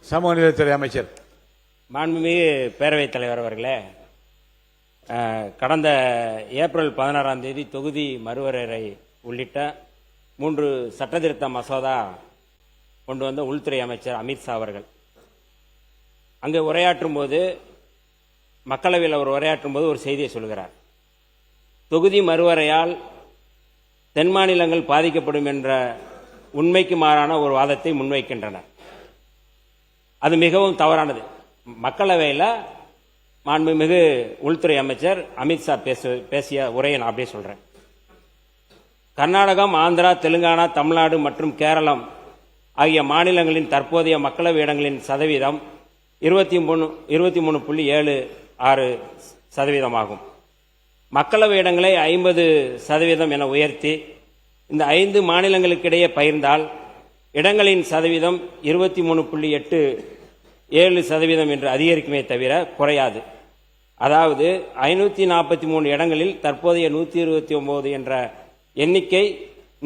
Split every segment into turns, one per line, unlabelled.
சமூக நீதித்துறை அமைச்சர்.
மாண்புமிகு பேரவைத் தலைவர் அவர்களே, கடந்த ஏப்ரல் 16ஆம் தேதி தொகுதி மறுவரையறை உள்ளிட்ட 3 சட்டத்திருத்த மசோதா கொண்டு வந்த உள்துறை அமைச்சர் அமித்ஷா அவர்கள் அங்கே உரையாற்றும் போது, மக்களவையில் அவர் உரையாற்றும் போது ஒரு செய்தியை சொல்கிறார். தொகுதி மறுவரையால் தென் மாநிலங்கள் பாதிக்கப்படும் என்ற உண்மைக்கு மாறான ஒரு வாதத்தை முன்வைக்கின்றனர். அது மிகவும் தவறானது. மக்களவையில் மாண்புமிகு உள்துறை அமைச்சர் அமித்ஷா பேசிய உரையை நான் அப்படியே சொல்றேன். கர்நாடகம், ஆந்திரா, தெலுங்கானா, தமிழ்நாடு மற்றும் கேரளம் ஆகிய மாநிலங்களின் தற்போதைய மக்களவை இடங்களின் சதவீதம் 23.76% ஆகும். மக்களவை இடங்களை 50% என உயர்த்தி இந்த 5 மாநிலங்களுக்கிடையே பகிர்ந்தால் இடங்களின் சதவீதம் 23.87% என்று அதிகரிக்குமே தவிர குறையாது. அதாவது 543 இடங்களில் தற்போதைய 129 என்ற எண்ணிக்கை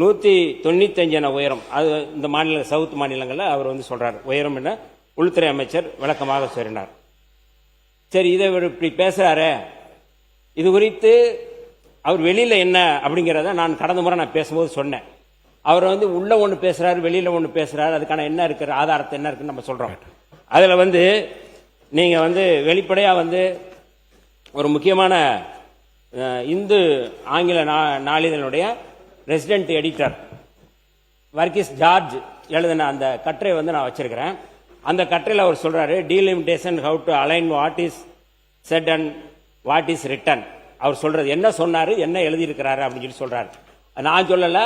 195 என உயரும். அது இந்த மாநில சவுத் மாநிலங்களில் அவர் சொல்றார் உயரும் என உள்துறை அமைச்சர் விளக்கமாக சொன்னார். சரி, இதை இப்படி பேசுறாரு, இது குறித்து அவர் வெளியில என்ன அப்படிங்கிறத நான் கடந்த முறை நான் பேசும்போது சொன்னேன். அவர் உள்ள ஒன்று பேசுறாரு, வெளியில ஒன்று பேசுறாரு. அதுக்கான என்ன இருக்கிற ஆதாரத்தை என்ன இருக்குன்னு நம்ம சொல்றோம். அதுல நீங்க வெளிப்படையா ஒரு முக்கியமான இந்து ஆங்கில நாளிதழுடைய ரெசிடென்ட் எடிட்டர் வர்கீஸ் ஜார்ஜ் எழுதின அந்த கட்டுரை நான் வச்சிருக்கிறேன். அந்த கட்டுரையில் அவர் சொல்றாரு, delimitation how to align what is said and what is written. அவர் சொல்றது என்ன சொன்னாரு, என்ன எழுதியிருக்கிறாரு அப்படின்னு சொல்லி சொல்றாரு. நான் சொல்லல,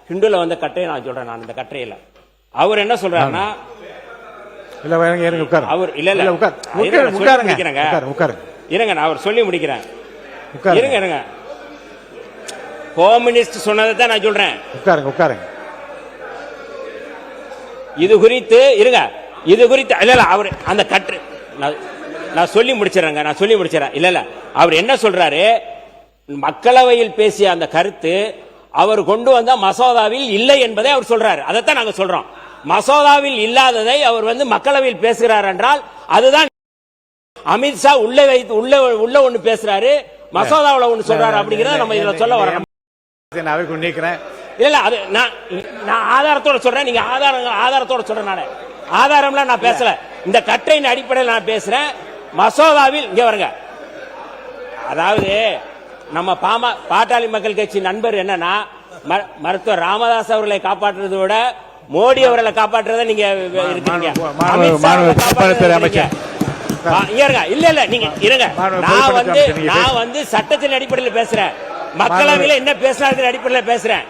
ஹிந்துல கட்டுரை நான் சொல்றேன். நான் இந்த கட்டுரையில அவர் என்ன சொல்றாருன்னா, அவர் இருங்க, நான் அவர் சொல்லி முடிக்கிறேன். இருங்க, கம்யூனிஸ்ட் சொன்னதை தான் நான் சொல்றேன். இது குறித்து இருங்க, இது குறித்து இல்ல அவர் அந்த கட்டு நான் சொல்லி முடிச்சிடறேன். இல்ல அவர் என்ன சொல்றாரு, மக்களவையில் பேசிய அந்த கருத்து அவர் கொண்டு வந்த மசோதாவில் இல்லை என்பதை அவர் சொல்றாரு. அதைத்தான் நாங்க சொல்றோம். மசோதாவில் இல்லாததை அவர் மக்களவையில் பேசுகிறார் என்றால் அதுதான் அமித்ஷா உள்ள ஒண்ணு பேசுறாரு, மசோதாவில் ஒண்ணு சொல்றாரு அப்படிங்கறத நம்ம இதுல சொல்ல வரோம். இல்ல அது நான் ஆதாரத்தோட சொல்றேன். நீங்க ஆதாரத்தோட சொல்றேன். நான் ஆதாரம்லாம் நான் பேசல, இந்த கட்டுரையின் அடிப்படையில் நான் பேசுறேன். மசோதாவில் இங்க வருங்க. அதாவது நம்ம பாட்டாளி மக்கள் கட்சி நண்பர் என்னன்னா, மருத்துவர் ராமதாஸ் அவர்களை காப்பாற்றுறதை விட மோடி அவர்களை காப்பாற்றுறத நீங்க இருக்கீங்க. இல்ல நீங்க இருங்க, நான் சட்டத்தின் அடிப்படையில் பேசுறேன், மக்களவையில் என்ன பேசுறாங்க அடிப்படையில் பேசுறேன்.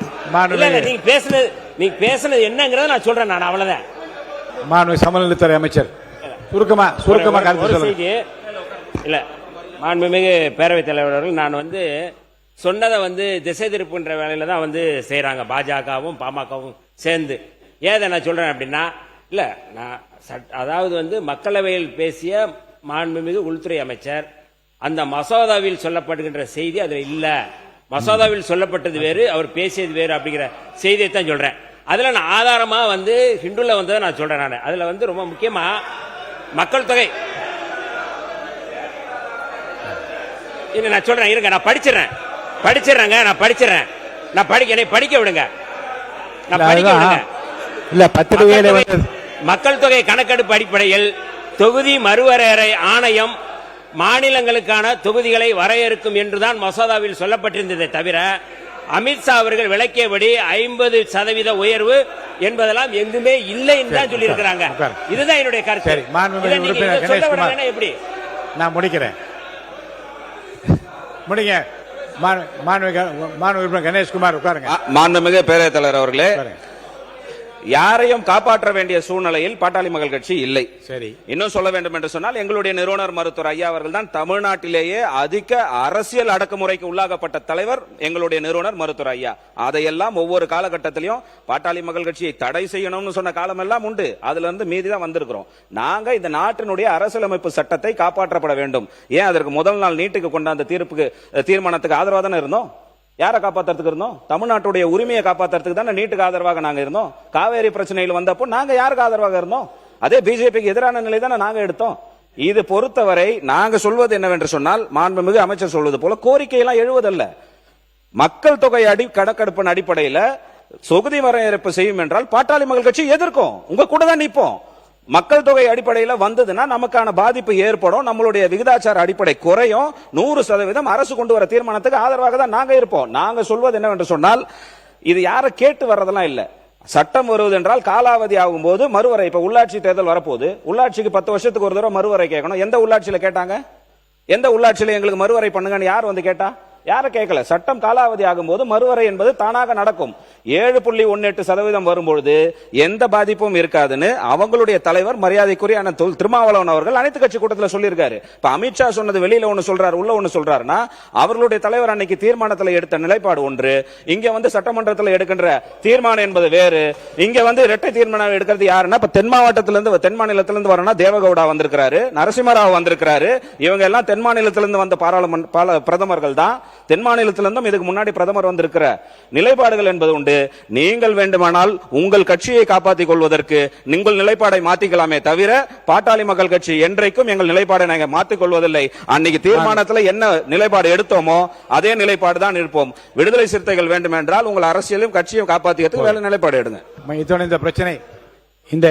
நீங்க பேசுனது என்னங்கறத நான் சொல்றேன். நான் அவ்வளவுதான்.
சமநலத்துறை அமைச்சர் சுருக்கமா
இல்ல, மாண்புமிகு பேரவைத் தலைவர் அவர்கள், நான் சொன்னதை திசை திருப்புன்ற வேலையில தான் செய்யறாங்க பாஜகவும் பாமகவும் சேர்ந்து. ஏதை நான் சொல்றேன் அப்படின்னா, இல்ல நான் அதாவது மக்களவையில் பேசிய மாண்புமிகு உள்துறை அமைச்சர் அந்த மசோதாவில் சொல்லப்படுகின்ற செய்தி அதுல இல்ல, மசோதாவில் சொல்லப்பட்டது வேறு, அவர் பேசியது வேறு அப்படிங்கிற செய்தியை தான் சொல்றேன். அதுல நான் ஆதாரமா ஹிந்துல வந்ததை நான் சொல்றேன். நான் அதுல ரொம்ப முக்கியமா மக்கள் தொகை நான் சொல்றேன். இருங்க, நான் படிச்சிடறேங்க. நான் படிக்க விடுங்க. மக்கள் தொகை கணக்கெடுப்பு அடிப்படையில் தொகுதி மறுவரையறை ஆணையம் மாநிலங்களுக்கான தொகுதிகளை வரையறுக்கும் என்றுதான் மசோதாவில் சொல்லப்பட்டிருந்ததை தவிர, அமித்ஷா அவர்கள் விளக்கியபடி 50% உயர்வு என்பதெல்லாம் எங்குமே இல்லை என்று தான் சொல்லி இருக்கிறாங்க. இதுதான் என்னுடைய கருத்து. எப்படி
நான் முடிக்கிறேன். கணேஷ்குமார் உட்காருங்க.
மாண்புமிகு பேரவைத் தலைவர் அவர்களே, யாரையும் காப்பாற்ற வேண்டிய சூழ்நிலையில் பாட்டாளி மக்கள் கட்சி இல்லை.
சரி,
இன்னும் சொல்ல வேண்டும் என்று சொன்னால், எங்களுடைய நிறுவனர் மருத்துவர் ஐயா அவர்கள் தான் தமிழ்நாட்டிலேயே அதிக அரசியல் அடக்குமுறைக்கு உள்ளாகப்பட்ட தலைவர் எங்களுடைய நிறுவனர் மருத்துவர் ஐயா. அதையெல்லாம் ஒவ்வொரு காலகட்டத்திலையும் பாட்டாளி மக்கள் கட்சியை தடை செய்யணும்னு சொன்ன காலம் எல்லாம் உண்டு. அதுல இருந்து மீதி தான் வந்திருக்கிறோம். நாங்க இந்த நாட்டினுடைய அரசியலமைப்பு சட்டத்தை காப்பாற்றப்பட வேண்டும். ஏன் அதற்கு முதல் நாள் நீட்டுக்கு கொண்ட தீர்மானத்துக்கு ஆதரவாக தானே இருந்தோம். யாரை காப்பாத்துறதுக்கு இருந்தோம்? தமிழ்நாட்டுடைய உரிமையை காப்பாத்துறதுக்கு தானே நீட்டுக்கு ஆதரவாக நாங்க இருந்தோம். காவேரி பிரச்சனையில் வந்தப்போ நாங்க யாருக்கு ஆதரவாக இருந்தோம்? அதே பிஜேபிக்கு எதிரான நிலை தானே நாங்க எடுத்தோம். இது பொறுத்தவரை நாங்க சொல்வது என்னவென்று சொன்னால், மாண்புமிகு அமைச்சர் சொல்வது போல கோரிக்கையெல்லாம் எழுவதல்ல. மக்கள் தொகை கணக்கெடுப்பின் அடிப்படையில் தொகுதி வரையறுப்பு செய்யும் என்றால் பாட்டாளி மக்கள் கட்சி எதிர்க்கும், உங்க கூட தான் நிற்போம். மக்கள் தொகை அடிப்படையில் வந்ததுன்னா நமக்கான பாதிப்பு ஏற்படும், நம்மளுடைய விகிதாச்சார அடிப்படை குறையும், 100% அரசு கொண்டு வர தீர்மானத்துக்கு ஆதரவாக தான் நாங்க இருப்போம். நாங்க சொல்வது என்னவென்று சொன்னால், இது யாரை கேட்டு வர்றதெல்லாம் இல்ல. சட்டம் வருவது என்றால் காலாவதி ஆகும் போது மறுவரை, இப்ப உள்ளாட்சி தேர்தல் வரப்போகுது, உள்ளாட்சிக்கு 10 வருஷத்துக்கு ஒரு தடவை மறுவரை கேட்கணும். எந்த உள்ளாட்சியில கேட்டாங்க? எந்த உள்ளாட்சியில எங்களுக்கு மறுவரை பண்ணுங்கன்னு யார் வந்து கேட்டா? யார கேட்கல. சட்டம் காலாவதி ஆகும் போது மறுவரை என்பது தானாக நடக்கும். 7.18% வரும்பொழுது எந்த பாதிப்பும் இருக்காதுன்னு அவங்களுடைய தலைவர் மரியாதைக்குரிய திருமாவளவன் அவர்கள் அனைத்து கட்சி கூட்டத்தில் சொல்லியிருக்காரு. இப்ப அமித்ஷா சொன்னது வெளியில ஒண்ணு சொல்றாரு, உள்ள ஒண்ணு சொல்றாருன்னா, அவர்களுடைய தலைவர் அன்னைக்கு தீர்மானத்தில் எடுத்த நிலைப்பாடு ஒன்று, இங்க வந்து சட்டமன்றத்தில் எடுக்கின்ற தீர்மானம் என்பது வேறு. இங்க வந்து இரட்டை தீர்மானம் எடுக்கிறது யாருன்னா, இப்ப தென் மாவட்டத்திலிருந்து தென் மாநிலத்திலிருந்து வரனா தேவகவுடா வந்திருக்கிறாரு, நரசிம்மராவ் வந்திருக்கிறாரு. இவங்க எல்லாம் தென் மாநிலத்திலிருந்து வந்த பாராளுமன்ற பிரதமர்கள் தான். தென் மாநிலத்திலிருந்தும் இதுக்கு முன்னாடி பிரதமர் வந்திருக்கிற நிலைப்பாடுகள் என்பது உண்டு. நீங்கள் வேண்டுமானால் உங்கள் கட்சியை காப்பாற்றிக் கொள்வதற்கு நீங்கள் நிலைப்பாடை மாத்திக்கலாமே தவிர, பாட்டாளி மக்கள் கட்சி என்றைக்கும் எங்கள் நிலைப்பாடை நாங்கள் மாற்றிக் கொள்வதில்லை. அன்னைக்கு தீர்மானத்தில் என்ன நிலைப்பாடு எடுத்தோமோ அதே நிலைப்பாடு தான் இருப்போம். விடுதலை சிறுத்தைகள் வேண்டும் என்றால் உங்கள் அரசியலும் கட்சியும் காப்பாற்றிக்கிறதுக்கு வேலை நிலைப்பாடு எடுங்க.
இந்த பிரச்சனை இந்த